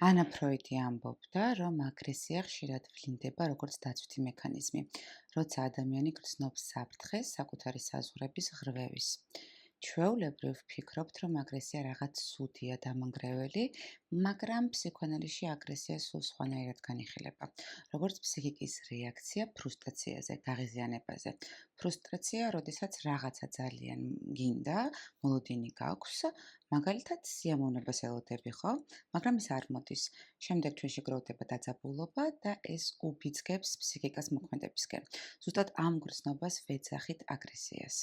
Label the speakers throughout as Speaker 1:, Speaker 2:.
Speaker 1: ანა ფროიდი ამბობდა, რომ აგრესია ხშირად ვლინდება როგორც დაცვითი მექანიზმი, როცა ადამიანი გრძნობს საფრთხეს საკუთარი საზღვრების ღრვევის. ჩვეულებრივ ვფიქრობთ, რომ აგრესია რაღაც ცუდია, დამანგრეველი, მაგრამ ფსიქოანალიზში აგრესია სულ სხვანაირად განიხილება, როგორც ფსიქიკის რეაქცია ფრუსტრაციაზე, გაღიზიანებაზე. ფრუსტრაცია, როდესაც რაღაცა ძალიან გინდა, მოლოდინი გაქვს, მაგალითად სიამოვნებას ელოდები, ხო? მაგრამ ეს არ მოდის. შემდეგ ჩვენში გროვდება დაძაბულობა და ეს უბიძგებს ფსიქიკას მოქმედებისკენ. ზუსტად ამ გრძნობას ვეძახით აგრესიას.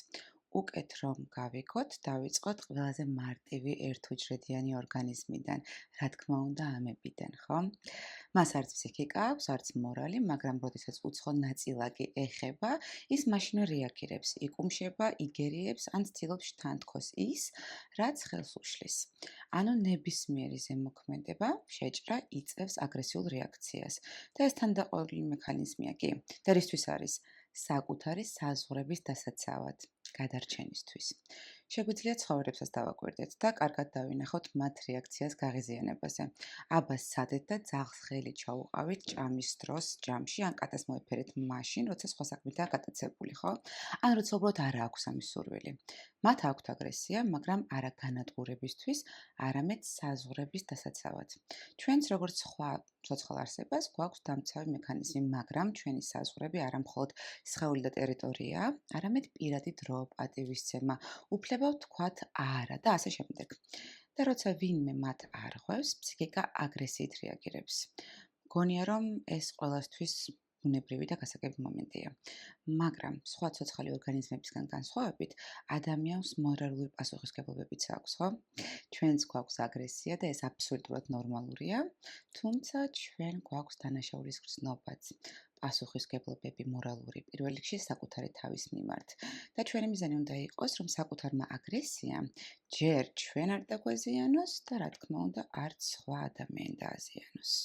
Speaker 1: უკეთ რომ გავიქოთ, დავიწყოთ ყველაზე მარტივი ერთუჯრედიანი ორგანიზმიდან, რა თქმა უნდა ამებიდან, ხო? მას არც ფსიქიკა აქვს, არც მორალი, მაგრამ როდესაც უცხო ნაწილაკი ეხება, ის მაშინვე რეაგირებს, იკუმშება, იგერიებს ან ცდილობს შთანთქოს ის, რაც ხელს უშლის. ანუ ნებისმიერი ზემოქმედება, შეჭრა იწევს აგრესიულ რეაქციას. და ეს თანდაყოლილი მექანიზმია კი. და რისთვის არის? საკუთარი საზღვრების დასაცავად, გადარჩენისთვის. შეგვიძლია ცხოვრებსაც დავაკვირდეთ და კარგად დავინახოთ მათ რეაქციას გაღიზიანებაზე. აბა სადეთ და ძაღლს ხელი ჩაუყავით ჭამის დროს ჯამში ან კატას მოეფერეთ მაშინ, როცა სხვა საქმითაა გატაცებული, ხო? ან როცა უბრალოდ არ აქვს ამის სურვილი. მათ აქვთ აგრესია, მაგრამ არა განადგურებისთვის, არამედ საზღვრების დასაცავად. ჩვენც როგორც სხვა ცოცხალ არსებას გვაქვს დამცავი მექანიზმი, მაგრამ ჩვენი საზღვრები არა მხოლოდ სხეული და ტერიტორია, არამედ პირადი დრო, პატივისცემა, უფლება ვთქვათ არა და ასე შემდეგ. და როცა ვინმე მათ არ ღვევს, ფსიქიკა აგრესიით რეაგირებს. მგონია, რომ ეს ყველასთვის ბუნებრივი და გასაგები მომენტია. მაგრამ სხვა ცოცხალი ორგანიზმებისგან განსხვავებით, ადამიანს მორალური პასუხისმგებლობებიც აქვს, ხო? ჩვენც გვაქვს აგრესია და ეს აბსოლუტურად ნორმალურია, თუმცა ჩვენ გვაქვს დანაშაულის გრძნობაც, პასუხისმგებლობები მორალური, პირველ რიგში საკუთარი თავის მიმართ. და ჩვენი მიზანი უნდა იყოს, რომ საკუთარმა აგრესიამ ჯერ ჩვენ არ დაგვაზიანოს და რა თქმა უნდა არც სხვა ადამიანი დააზიანოს.